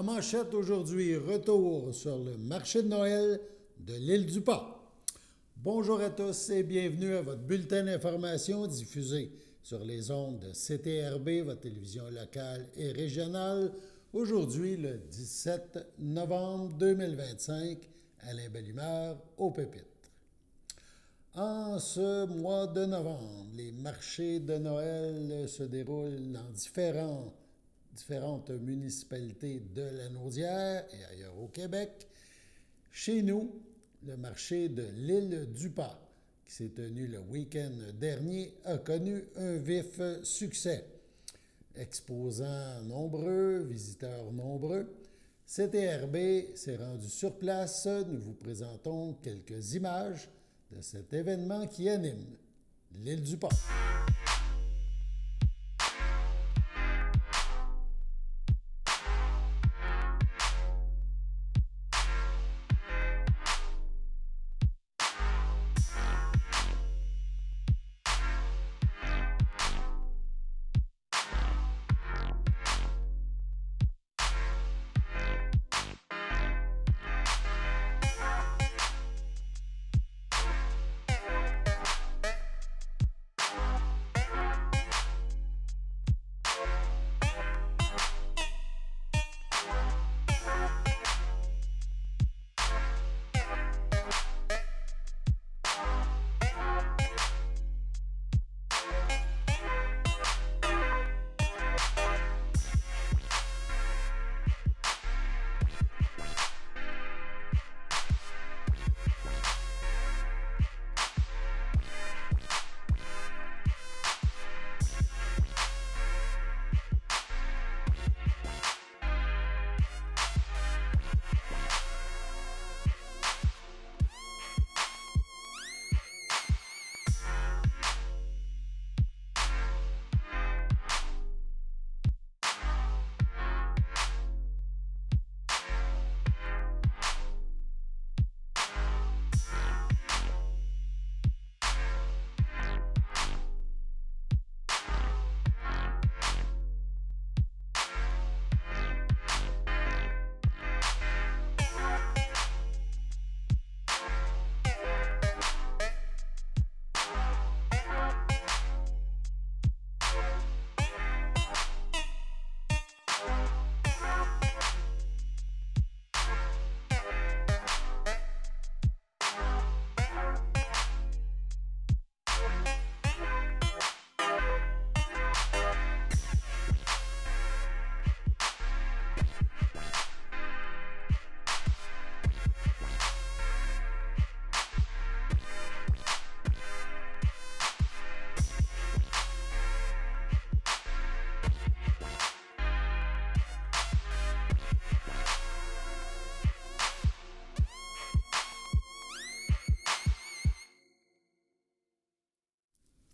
manchette aujourd'hui, retour sur le marché de Noël de l'île du Port. Bonjour à tous et bienvenue à votre bulletin d'information diffusé sur les ondes de CTRB, votre télévision locale et régionale. Aujourd'hui, le 17 novembre 2025, Alain Bellumeur aux pépites. En ce mois de novembre, les marchés de Noël se déroulent dans différentes municipalités de la Naudière et ailleurs au Québec. Chez nous, le marché de l'île du Port, qui s'est tenu le week-end dernier, a connu un vif succès. Exposants nombreux, visiteurs nombreux, CTRB s'est rendu sur place. Nous vous présentons quelques images de cet événement qui anime l'île du Port.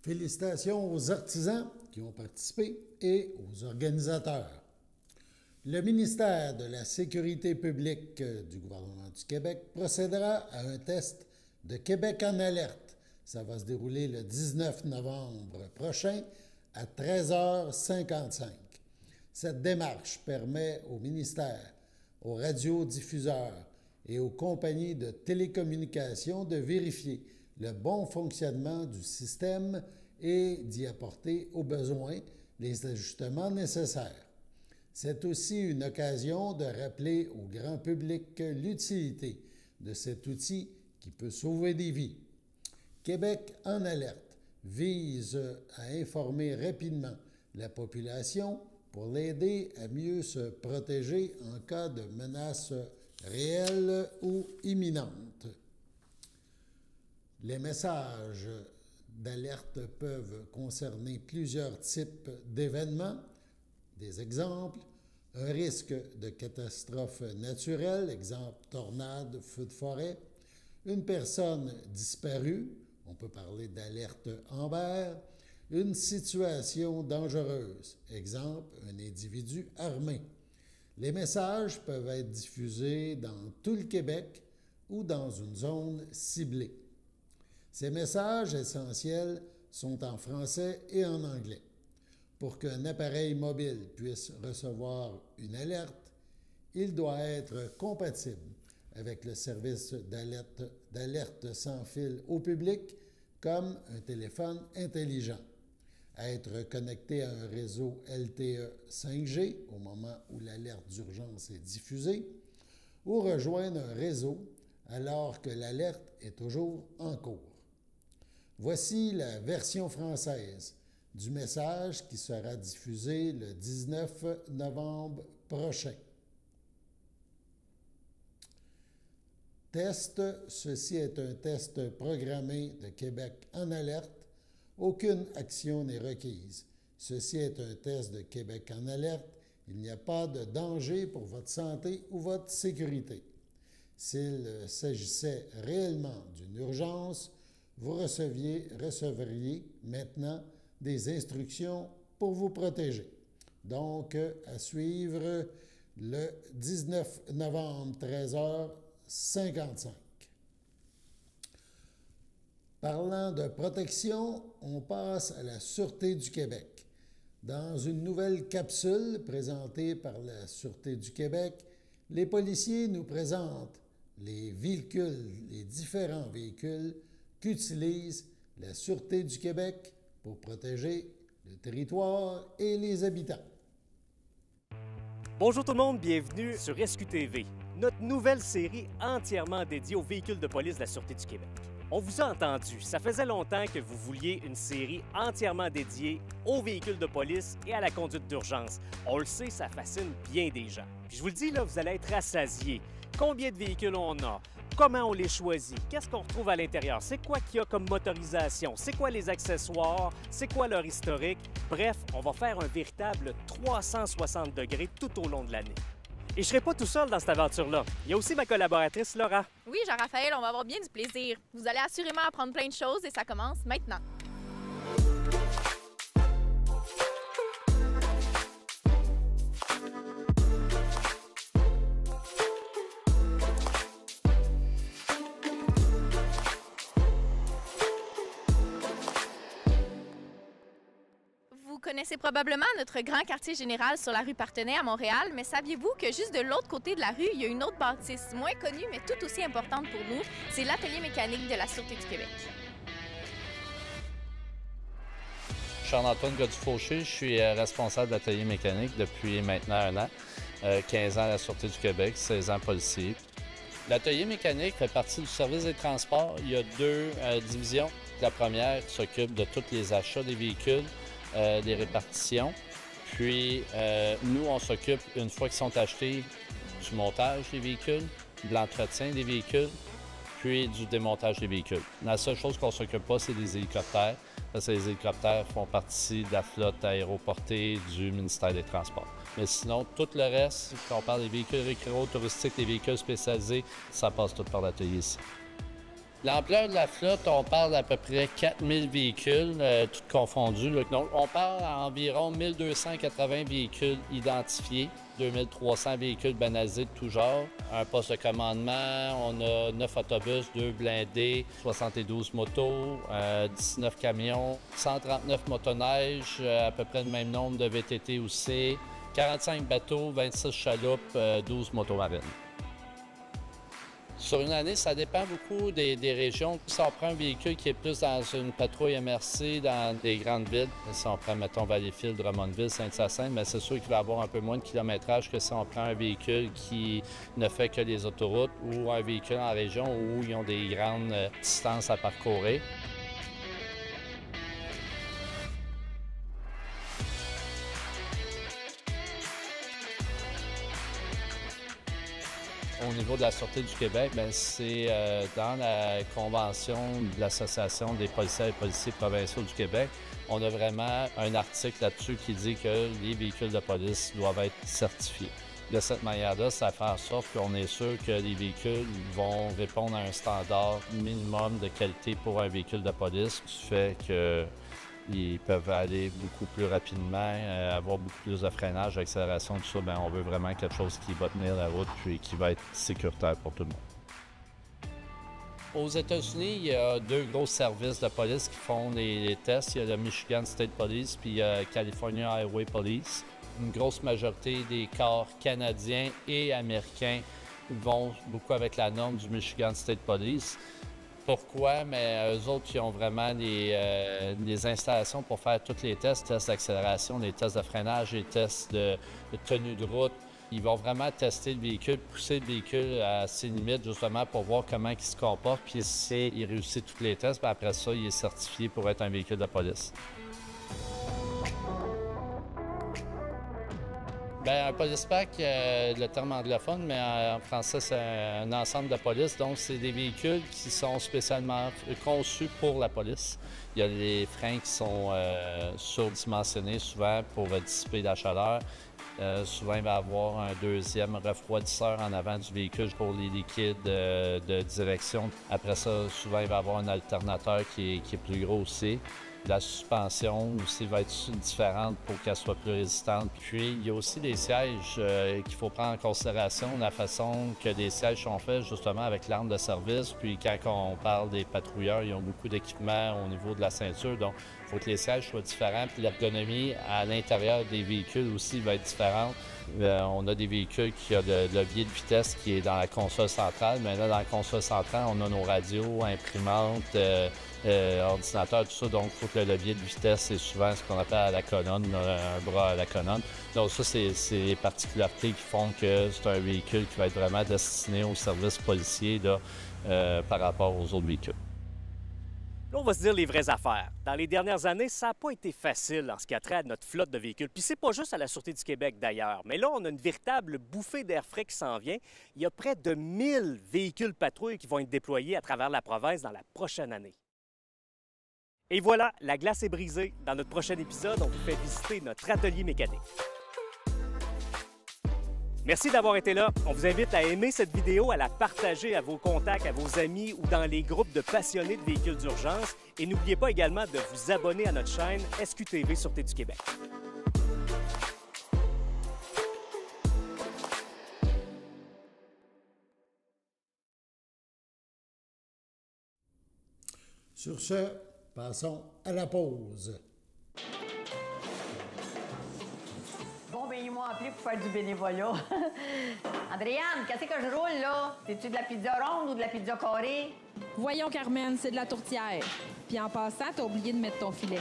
Félicitations aux artisans qui ont participé et aux organisateurs. Le ministère de la Sécurité publique du gouvernement du Québec procédera à un test de Québec en alerte. Ça va se dérouler le 19 novembre prochain à 13h55. Cette démarche permet au ministère, aux radiodiffuseurs et aux compagnies de télécommunications de vérifier le bon fonctionnement du système et d'y apporter au besoin les ajustements nécessaires. C'est aussi une occasion de rappeler au grand public l'utilité de cet outil qui peut sauver des vies. Québec en alerte vise à informer rapidement la population pour l'aider à mieux se protéger en cas de menaces réelles ou imminentes. Les messages d'alerte peuvent concerner plusieurs types d'événements. Des exemples, un risque de catastrophe naturelle, exemple tornade, feu de forêt, une personne disparue, on peut parler d'alerte Amber, une situation dangereuse, exemple un individu armé. Les messages peuvent être diffusés dans tout le Québec ou dans une zone ciblée. Ces messages essentiels sont en français et en anglais. Pour qu'un appareil mobile puisse recevoir une alerte, Il doit être compatible avec le service d'alerte sans fil au public comme un téléphone intelligent. Être connecté à un réseau LTE 5G au moment où l'alerte d'urgence est diffusée ou rejoindre un réseau alors que l'alerte est toujours en cours. Voici la version française du message qui sera diffusé le 19 novembre prochain. Test, ceci est un test programmé de Québec en alerte. Aucune action n'est requise. Ceci est un test de Québec en alerte. Il n'y a pas de danger pour votre santé ou votre sécurité. S'il s'agissait réellement d'une urgence, vous recevriez maintenant des instructions pour vous protéger. Donc, à suivre le 19 novembre, 13h55. Parlant de protection, on passe à la Sûreté du Québec. Dans une nouvelle capsule présentée par la Sûreté du Québec, les policiers nous présentent les différents véhicules qu'utilise la Sûreté du Québec pour protéger le territoire et les habitants. Bonjour tout le monde, bienvenue sur SQTV, notre nouvelle série entièrement dédiée aux véhicules de police de la Sûreté du Québec. On vous a entendu, ça faisait longtemps que vous vouliez une série entièrement dédiée aux véhicules de police et à la conduite d'urgence. On le sait, ça fascine bien des gens. Puis je vous le dis, là, vous allez être rassasiés. Combien de véhicules on a? Comment on les choisit? Qu'est-ce qu'on retrouve à l'intérieur? C'est quoi qu'il y a comme motorisation? C'est quoi les accessoires? C'est quoi leur historique? Bref, on va faire un véritable 360 degrés tout au long de l'année. Et je ne serai pas tout seul dans cette aventure-là. Il y a aussi ma collaboratrice Laura. Oui, Jean-Raphaël, on va avoir bien du plaisir. Vous allez assurément apprendre plein de choses et ça commence maintenant. Vous connaissez probablement notre grand quartier général sur la rue Partenay à Montréal, mais saviez-vous que juste de l'autre côté de la rue, il y a une autre bâtisse moins connue, mais tout aussi importante pour nous, c'est l'atelier mécanique de la Sûreté du Québec. Charles-Antoine Godefauché, je suis responsable de l'atelier mécanique depuis maintenant 1 an, 15 ans à la Sûreté du Québec, 16 ans policier. L'atelier mécanique fait partie du service des transports. Il y a 2 divisions. La première s'occupe de tous les achats des véhicules, des répartitions. Puis, nous, on s'occupe, une fois qu'ils sont achetés, du montage des véhicules, de l'entretien des véhicules, puis du démontage des véhicules. La seule chose qu'on ne s'occupe pas, c'est des hélicoptères, parce que les hélicoptères font partie de la flotte aéroportée du ministère des Transports. Mais sinon, tout le reste, quand on parle des véhicules récréaux, touristiques, des véhicules spécialisés, ça passe tout par l'atelier ici. L'ampleur de la flotte, on parle d'à peu près 4000 véhicules, tous confondus. Donc, on parle d'environ 1280 véhicules identifiés, 2300 véhicules banalisés de tout genre, un poste de commandement, on a 9 autobus, 2 blindés, 72 motos, 19 camions, 139 motoneiges, à peu près le même nombre de VTT aussi, 45 bateaux, 26 chaloupes, 12 motos marines. Sur une année, ça dépend beaucoup des régions. Si on prend un véhicule qui est plus dans une patrouille MRC, dans des grandes villes, si on prend, mettons, Valleyfield, Drummondville, Saint-Hyacinthe, bien, c'est sûr qu'il va avoir un peu moins de kilométrage que si on prend un véhicule qui ne fait que les autoroutes ou un véhicule en région où ils ont des grandes distances à parcourir. Au niveau de la Sûreté du Québec, c'est dans la convention de l'Association des policiers et policiers provinciaux du Québec. On a vraiment un article là-dessus qui dit que les véhicules de police doivent être certifiés. De cette manière-là, ça fait en sorte qu'on est sûr que les véhicules vont répondre à un standard minimum de qualité pour un véhicule de police, ce qui fait qu'ils peuvent aller beaucoup plus rapidement, avoir beaucoup plus de freinage, d'accélération, tout ça. Bien, on veut vraiment quelque chose qui va tenir la route puis qui va être sécuritaire pour tout le monde. Aux États-Unis, il y a 2 gros services de police qui font les tests. Il y a le Michigan State Police puis California Highway Police. Une grosse majorité des corps canadiens et américains vont beaucoup avec la norme du Michigan State Police. Pourquoi? Mais eux autres, ils ont vraiment des installations pour faire tous les tests d'accélération, les tests de freinage, les tests de tenue de route. Ils vont vraiment tester le véhicule, pousser le véhicule à ses limites, justement, pour voir comment il se comporte. Puis s'il réussit tous les tests, puis après ça, il est certifié pour être un véhicule de police. Bien, un police pack, le terme anglophone, mais en français, c'est un ensemble de police. Donc, c'est des véhicules qui sont spécialement conçus pour la police. Il y a les freins qui sont surdimensionnés souvent pour dissiper la chaleur. Souvent, il va y avoir un deuxième refroidisseur en avant du véhicule pour les liquides de direction. Après ça, souvent, il va y avoir un alternateur qui est plus gros aussi. La suspension aussi va être différente pour qu'elle soit plus résistante. Puis, il y a aussi des sièges qu'il faut prendre en considération, la façon que les sièges sont faits justement avec l'arme de service. Puis, quand on parle des patrouilleurs, ils ont beaucoup d'équipement au niveau de la ceinture. Donc, il faut que les sièges soient différents. Puis, l'ergonomie à l'intérieur des véhicules aussi va être différente. On a des véhicules qui ont le levier de vitesse qui est dans la console centrale. Mais là, dans la console centrale, on a nos radios, imprimantes, ordinateur, tout ça. Donc, il faut que le levier de vitesse, c'est souvent ce qu'on appelle à la colonne, un bras à la colonne. Donc, ça, c'est les particularités qui font que c'est un véhicule qui va être vraiment destiné au service policier là, par rapport aux autres véhicules. Là, on va se dire les vraies affaires. Dans les dernières années, ça n'a pas été facile en ce qui a trait à notre flotte de véhicules. Puis c'est pas juste à la Sûreté du Québec, d'ailleurs. Mais là, on a une véritable bouffée d'air frais qui s'en vient. Il y a près de 1000 véhicules patrouilles qui vont être déployés à travers la province dans la prochaine année. Et voilà, la glace est brisée. Dans notre prochain épisode, on vous fait visiter notre atelier mécanique. Merci d'avoir été là. On vous invite à aimer cette vidéo, à la partager à vos contacts, à vos amis ou dans les groupes de passionnés de véhicules d'urgence. Et n'oubliez pas également de vous abonner à notre chaîne SQTV Sûreté du Québec. Sur ce, passons à la pause. Bon, ben ils m'ont appelé pour faire du bénévolat. Andréane, qu'est-ce que je roule, là? C'est-tu de la pizza ronde ou de la pizza carrée? Voyons, Carmen, c'est de la tourtière. Puis en passant, t'as oublié de mettre ton filet.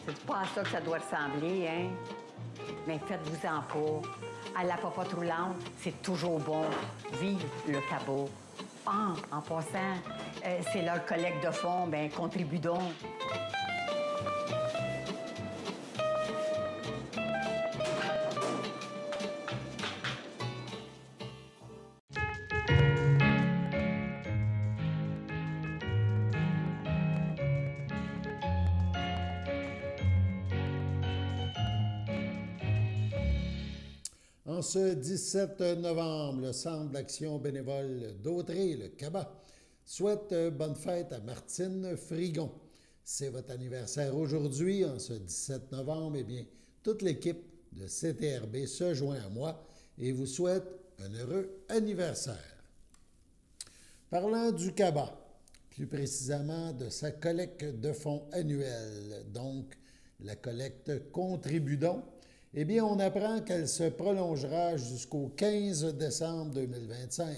C'est pas à ça que ça doit ressembler, hein? Mais faites-vous-en pas. À la popote roulante, c'est toujours bon. Vive le cabot. Ah, en passant, c'est leur collecte de fonds, bien, contribue donc. En ce 17 novembre, le Centre d'action bénévole d'Autrey, le CABA, souhaite bonne fête à Martine Frigon. C'est votre anniversaire aujourd'hui, en ce 17 novembre. Eh bien, toute l'équipe de CTRB se joint à moi et vous souhaite un heureux anniversaire. Parlant du CABA, plus précisément de sa collecte de fonds annuelle, donc la collecte Contribudon, eh bien, on apprend qu'elle se prolongera jusqu'au 15 décembre 2025.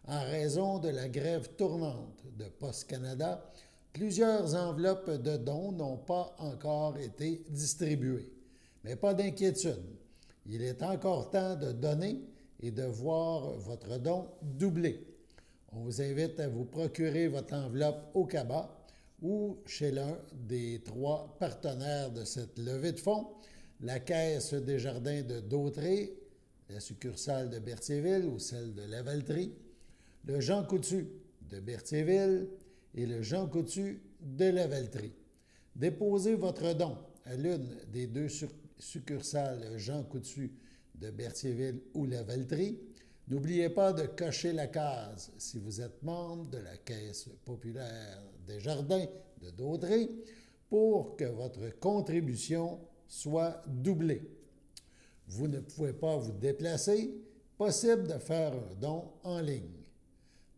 En raison de la grève tournante de Post Canada, plusieurs enveloppes de dons n'ont pas encore été distribuées. Mais pas d'inquiétude, il est encore temps de donner et de voir votre don doubler. On vous invite à vous procurer votre enveloppe au CABA ou chez l'un des 3 partenaires de cette levée de fonds, la Caisse des Jardins de Dautrey, la succursale de Berthierville ou celle de Lavaltrie, le Jean Coutu de Berthierville et le Jean Coutu de Lavaltrie. Déposez votre don à l'une des 2 succursales Jean Coutu de Berthierville ou Lavaltrie. N'oubliez pas de cocher la case si vous êtes membre de la Caisse populaire des Jardins de Dautrey pour que votre contribution soit doublée. Vous ne pouvez pas vous déplacer, possible de faire un don en ligne.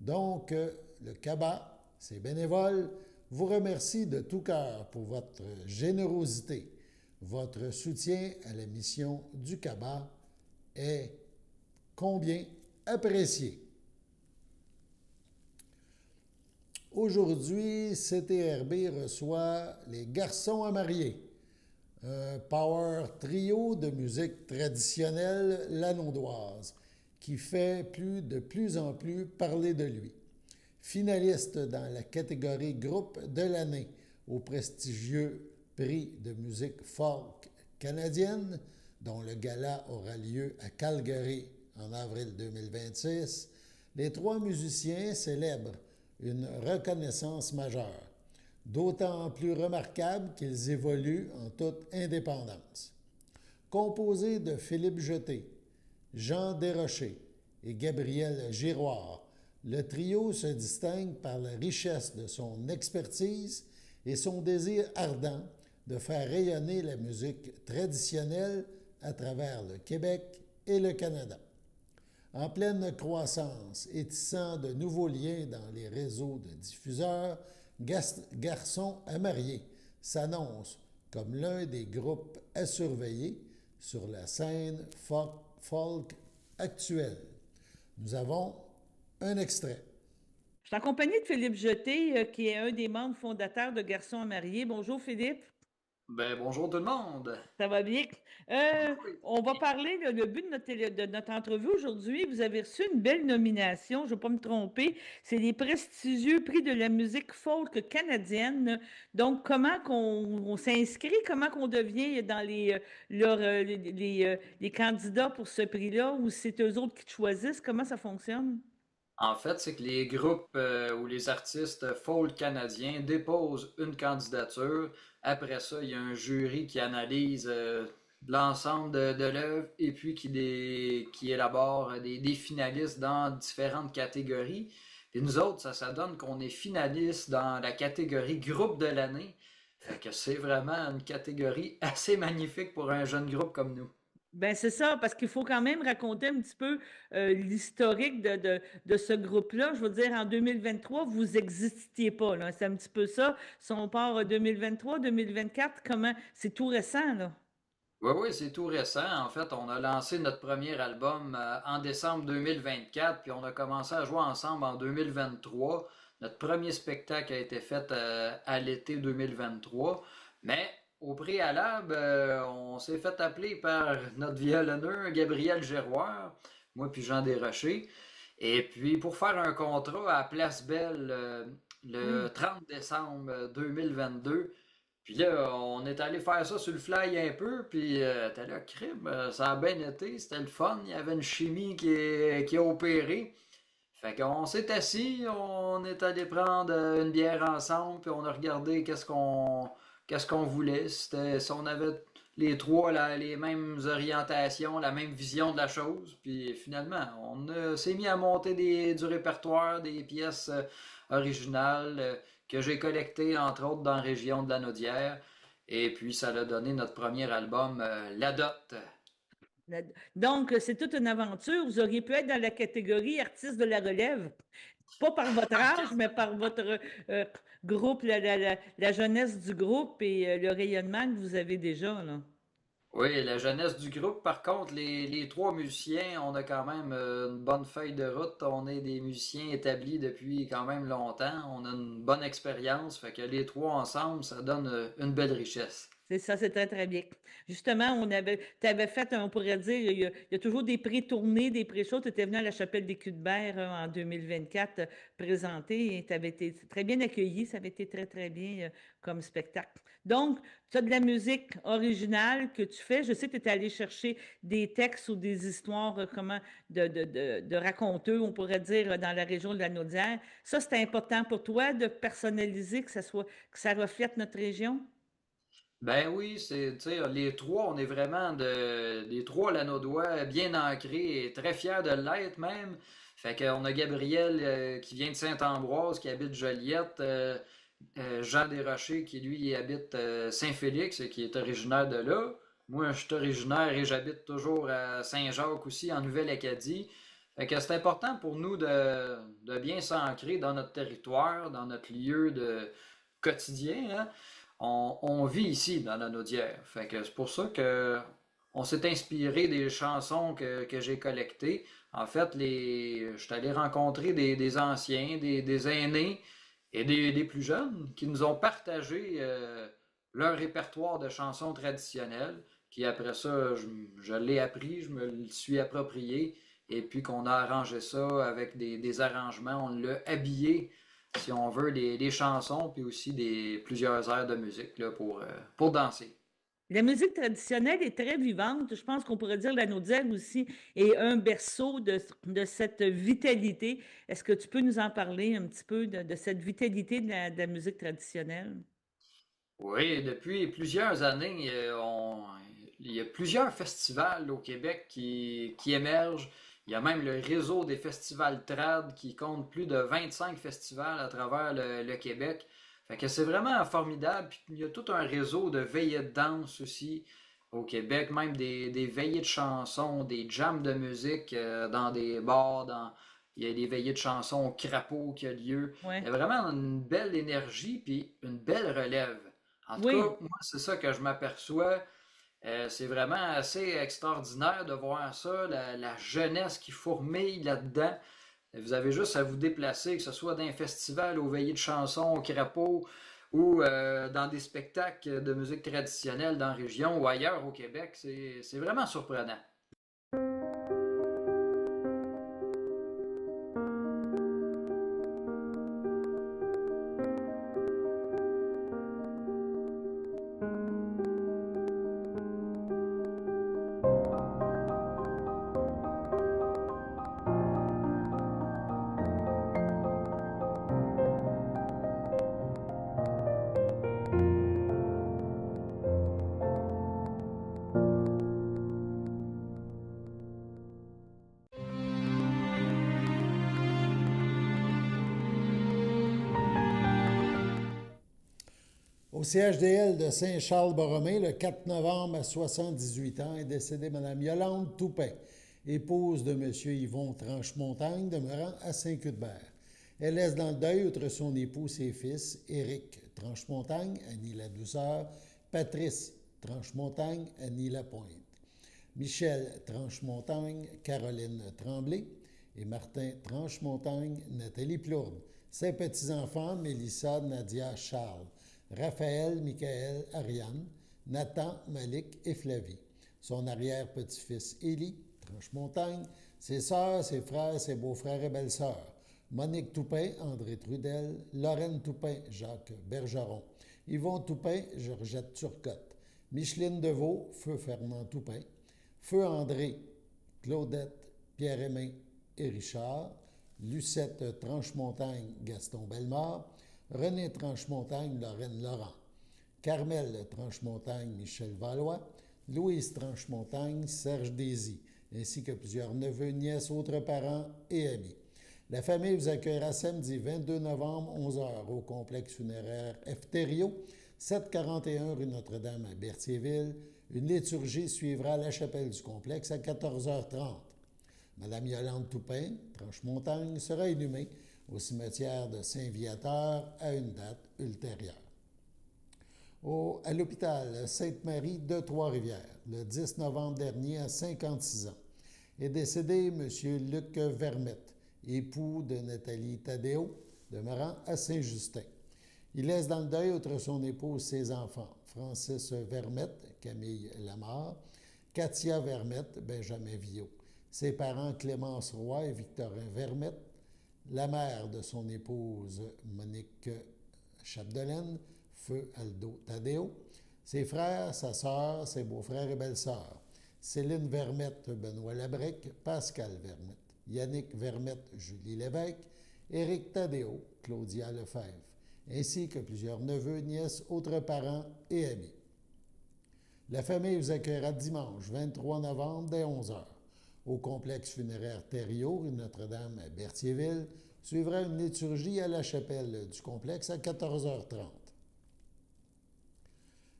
Donc, le CABA Ces bénévoles vous remercient de tout cœur pour votre générosité. Votre soutien à la mission du CABA est combien apprécié. Aujourd'hui, CTRB reçoit les Garçons à marier, un power trio de musique traditionnelle lanaudoise qui fait de plus en plus parler de lui. Finaliste dans la catégorie groupe de l'année au prestigieux prix de musique folk canadienne, dont le gala aura lieu à Calgary en avril 2026, les trois musiciens célèbrent une reconnaissance majeure, d'autant plus remarquable qu'ils évoluent en toute indépendance. Composé de Philippe Jeté, Jean Desrochers et Gabriel Giroir, le trio se distingue par la richesse de son expertise et son désir ardent de faire rayonner la musique traditionnelle à travers le Québec et le Canada. En pleine croissance et tissant de nouveaux liens dans les réseaux de diffuseurs, Garçons à marier s'annonce comme l'un des groupes à surveiller sur la scène folk actuelle. Nous avons un extrait. Je suis en compagnie de Philippe Jeté, qui est un des membres fondateurs de Garçons à marier. Bonjour Philippe. Bonjour tout le monde. Ça va bien? On va parler, le but de notre entrevue aujourd'hui. Vous avez reçu une belle nomination, je ne vais pas me tromper. C'est les prestigieux prix de la musique folk canadienne. Donc, comment on s'inscrit, comment qu'on devient dans les candidats pour ce prix-là, ou c'est eux autres qui te choisissent? Comment ça fonctionne? En fait, c'est que les groupes ou les artistes folk canadiens déposent une candidature. Après ça, il y a un jury qui analyse l'ensemble de l'œuvre et puis qui élabore des finalistes dans différentes catégories. Et nous autres, ça donne qu'on est finaliste dans la catégorie groupe de l'année. Fait que c'est vraiment une catégorie assez magnifique pour un jeune groupe comme nous. Ben c'est ça, parce qu'il faut quand même raconter un petit peu l'historique de ce groupe-là. Je veux dire, en 2023, vous n'existiez pas, là. C'est un petit peu ça. Si on part 2023, 2024, comment? C'est tout récent, là. Oui, c'est tout récent. En fait, on a lancé notre premier album en décembre 2024, puis on a commencé à jouer ensemble en 2023. Notre premier spectacle a été fait à l'été 2023, mais au préalable, on s'est fait appeler par notre violonneux Gabriel Giroir, moi puis Jean Desrochers, et puis pour faire un contrat à Place Belle le 30 décembre 2022. Puis là, on est allé faire ça sur le fly un peu, puis t'es là, crime, ça a bien été, c'était le fun, il y avait une chimie qui a opéré. Fait qu'on s'est assis, on est allé prendre une bière ensemble, puis on a regardé qu'est-ce qu'on voulait. Si on avait les trois les mêmes orientations, la même vision de la chose. Puis finalement, on s'est mis à monter du répertoire, des pièces originales que j'ai collectées, entre autres, dans la région de la Naudière. Et puis, ça a donné notre premier album, La Dot. Donc, c'est toute une aventure. Vous auriez pu être dans la catégorie artiste de la relève. Pas par votre âge, mais par votre groupe, la jeunesse du groupe et le rayonnement que vous avez déjà, là. Oui, la jeunesse du groupe. Par contre, les trois musiciens, on a quand même une bonne feuille de route. On est des musiciens établis depuis quand même longtemps. On a une bonne expérience. Fait que les trois ensemble, ça donne une belle richesse. C'est ça, c'est très, très bien. Justement, tu avais fait, on pourrait dire, il y a toujours des pré-tournées, des pré-shows. Tu étais venu à la Chapelle des Culs-de-Berre en 2024 présenter et tu avais été très bien accueilli. Ça avait été très, très bien comme spectacle. Donc, tu as de la musique originale que tu fais. Je sais que tu es allé chercher des textes ou des histoires de raconteux, on pourrait dire, dans la région de la Naudière. Ça, c'est important pour toi de personnaliser, que ça reflète notre région? Ben oui, tu sais, les trois, on est vraiment les trois Lanaudois bien ancrés et très fiers de l'être même. Fait qu'on a Gabriel qui vient de Saint-Ambroise, qui habite Joliette, Jean Desrochers qui lui habite Saint-Félix et qui est originaire de là. Moi, je suis originaire et j'habite toujours à Saint-Jacques aussi, en Nouvelle-Acadie. Fait que c'est important pour nous de bien s'ancrer dans notre territoire, dans notre lieu de quotidien, hein. On vit ici, dans la Naudière. Fait que c'est pour ça que on s'est inspiré des chansons que j'ai collectées. En fait, je suis allé rencontrer des anciens, des aînés et des plus jeunes qui nous ont partagé leur répertoire de chansons traditionnelles. Puis après ça, je l'ai appris, je me le suis approprié. Et puis qu'on a arrangé ça avec des arrangements, on l'a habillé, si on veut, des chansons, puis aussi plusieurs airs de musique là, pour danser. La musique traditionnelle est très vivante. Je pense qu'on pourrait dire la Naudière aussi est un berceau de cette vitalité. Est-ce que tu peux nous en parler un petit peu de cette vitalité de la musique traditionnelle? Oui, depuis plusieurs années, il y a plusieurs festivals au Québec qui émergent. Il y a même le réseau des festivals trad qui compte plus de 25 festivals à travers le Québec. Fait que c'est vraiment formidable. Puis il y a tout un réseau de veillées de danse aussi au Québec, même des veillées de chansons, des jams de musique dans des bars, il y a des veillées de chansons au Crapaud qui a lieu. Il Ouais. y a vraiment une belle énergie puis une belle relève. En tout Oui. cas, moi, c'est ça que je m'aperçois. C'est vraiment assez extraordinaire de voir ça, la jeunesse qui fourmille là-dedans. Vous avez juste à vous déplacer, que ce soit dans un festival, aux veillées de chansons, au Crapaud, ou dans des spectacles de musique traditionnelle dans la région ou ailleurs au Québec. C'est vraiment surprenant. Au CHDL de Saint-Charles-Borromée, le 4 novembre, à 78 ans, est décédée Mme Yolande Toupin, épouse de M. Yvon Tranchemontagne, demeurant à Saint-Cuthbert. Elle laisse dans le deuil, outre son époux, ses fils, Éric Tranchemontagne, Annie Ladouceur, Patrice Tranchemontagne, Annie Lapointe, Michel Tranchemontagne, Caroline Tremblay et Martin Tranchemontagne, Nathalie Plourde. Ses petits-enfants, Mélissa, Nadia, Charles, Raphaël, Michaël, Ariane, Nathan, Malik et Flavie. Son arrière-petit-fils Élie Tranchemontagne, ses sœurs, ses frères, ses beaux-frères et belles-sœurs. Monique Toupin, André Trudel, Lorraine Toupin, Jacques Bergeron, Yvon Toupin, Georgette Turcotte, Micheline Deveau, Feu Fernand Toupin, Feu André, Claudette, Pierre-Aimé et Richard, Lucette Tranchemontagne, Gaston Bellemare, René Tranchemontagne, Lorraine Laurent, Carmel Tranchemontagne, Michel Valois, Louise Tranchemontagne, Serge Désy, ainsi que plusieurs neveux, nièces, autres parents et amis. La famille vous accueillera samedi 22 novembre, 11h, au complexe funéraire Efterio, 741 rue Notre-Dame à Berthierville. Une liturgie suivra à la chapelle du complexe à 14h30. Madame Yolande Toupin, Tranchemontagne, sera inhumée au cimetière de Saint-Viateur à une date ultérieure. À l'hôpital Sainte-Marie de Trois-Rivières, le 10 novembre dernier, à 56 ans, est décédé M. Luc Vermette, époux de Nathalie Tadéo, demeurant à Saint-Justin. Il laisse dans le deuil, outre son épouse, ses enfants, Francis Vermette, Camille Lamarre, Katia Vermette, Benjamin Viau, ses parents Clémence Roy et Victorin Vermette, la mère de son épouse Monique Chapdelaine, Feu Aldo Tadéo, ses frères, sa sœur, ses beaux-frères et belles-sœurs, Céline Vermette, Benoît Labrec, Pascal Vermette, Yannick Vermette, Julie Lévesque, Éric Tadéo, Claudia Lefebvre, ainsi que plusieurs neveux, nièces, autres parents et amis. La famille vous accueillera dimanche 23 novembre dès 11h. Au complexe funéraire Thériault, rue Notre-Dame à Berthierville, suivra une liturgie à la chapelle du complexe à 14h30.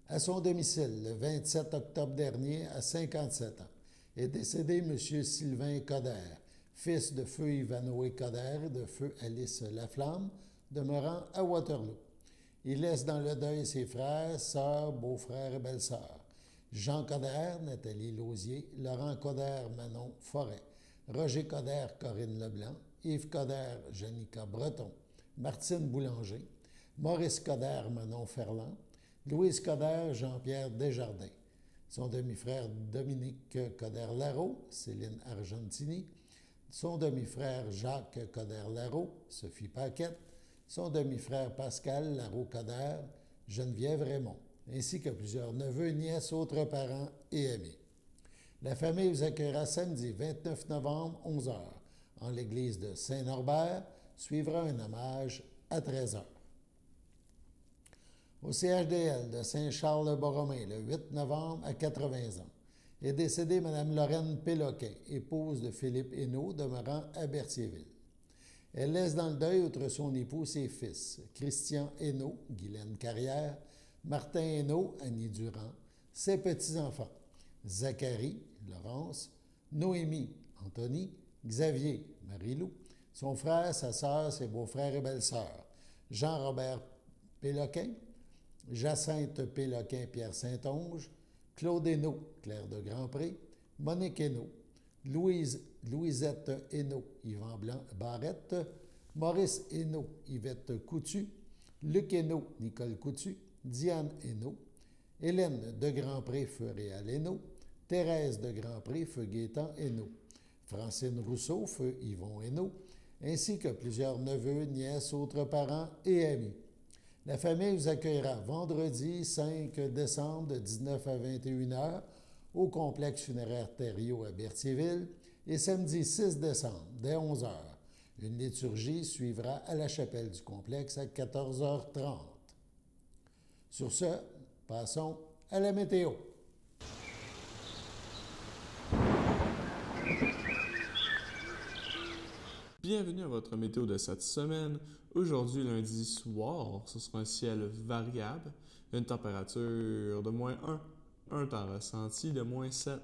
À son domicile, le 27 octobre dernier, à 57 ans, est décédé M. Sylvain Coder, fils de feu Ivanhoe Coderre et de feu Alice Laflamme, demeurant à Waterloo. Il laisse dans le deuil ses frères, sœurs, beaux-frères et belles-sœurs. Jean Coderre, Nathalie Lausier, Laurent Coderre, Manon Forêt, Roger Coderre, Corinne Leblanc, Yves Coderre, Janica Breton, Martine Boulanger, Maurice Coderre, Manon Ferland, Louise Coderre, Jean-Pierre Desjardins. Son demi-frère Dominique Coderre-Larreau, Céline Argentini, son demi-frère Jacques Coderre-Larreau, Sophie Paquette, son demi-frère Pascal Larreau-Coderre, Geneviève Raymond, ainsi que plusieurs neveux, nièces, autres parents et amis. La famille vous accueillera samedi 29 novembre, 11h, en l'église de Saint-Norbert. Suivra un hommage à 13h. Au CHDL de Saint-Charles-le-Borromée, le 8 novembre, à 80 ans, est décédée Mme Lorraine Péloquin, épouse de Philippe Hainaut, demeurant à Berthierville. Elle laisse dans le deuil, outre son époux, ses fils, Christian Hainaut, Guylaine Carrière, Martin Hainaut, Annie Durand, ses petits-enfants, Zacharie, Laurence, Noémie, Anthony, Xavier, Marie-Lou, son frère, sa sœur, ses beaux-frères et belles-sœurs, Jean-Robert Péloquin, Jacinthe Péloquin, Pierre Saint-Onge, Claude Hainaut, Claire de Grandpré, Monique Hainaut, Louisette Hainaut, Yvan Blanc Barrette, Maurice Hainaut, Yvette Coutu, Luc Hainaut, Nicole Coutu, Diane Hainaut, Hélène de Grandpré, feu Réal Hainaut, Thérèse de Grandpré, feu Gaétan Hainaut, Francine Rousseau, feu Yvon Hainaut, ainsi que plusieurs neveux, nièces, autres parents et amis. La famille vous accueillera vendredi 5 décembre de 19 à 21 h au complexe funéraire Thériault à Berthierville et samedi 6 décembre dès 11 h. Une liturgie suivra à la chapelle du complexe à 14h30. Sur ce, passons à la météo. Bienvenue à votre météo de cette semaine. Aujourd'hui, lundi soir, ce sera un ciel variable, une température de -1, un temps ressenti de -7.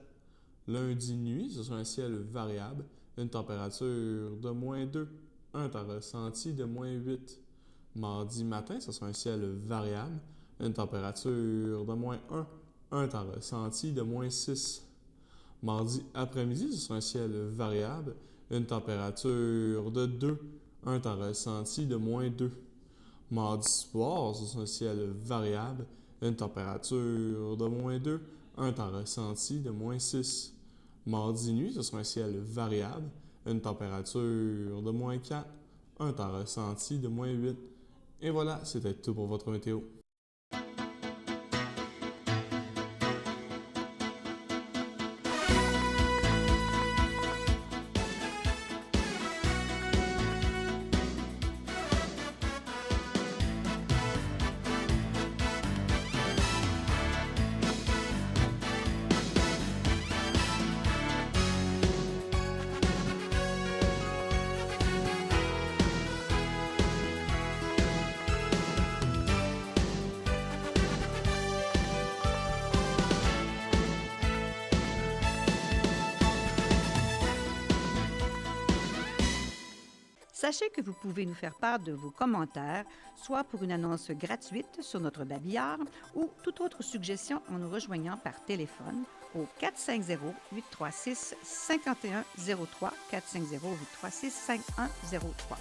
Lundi nuit, ce sera un ciel variable, une température de -2, un temps ressenti de -8. Mardi matin, ce sera un ciel variable, une température de -1, un temps ressenti de -6. Mardi après-midi, ce sera un ciel variable, une température de 2, un temps ressenti de -2. Mardi soir, ce sera un ciel variable, une température de -2, un temps ressenti de -6. Mardi nuit, ce sera un ciel variable, une température de -4, un temps ressenti de -8. Et voilà, c'était tout pour votre météo. Sachez que vous pouvez nous faire part de vos commentaires, soit pour une annonce gratuite sur notre babillard ou toute autre suggestion en nous rejoignant par téléphone au 450-836-5103, 450-836-5103,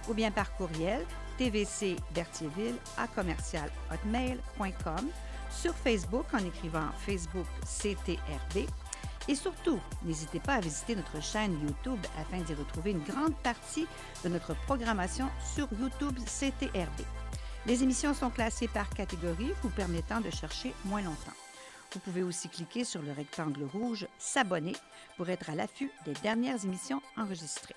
ou bien par courriel tvcberthierville@hotmail.com, sur Facebook en écrivant Facebook CTRB. Et surtout, n'hésitez pas à visiter notre chaîne YouTube afin d'y retrouver une grande partie de notre programmation sur YouTube CTRB. Les émissions sont classées par catégorie, vous permettant de chercher moins longtemps. Vous pouvez aussi cliquer sur le rectangle rouge « S'abonner » pour être à l'affût des dernières émissions enregistrées.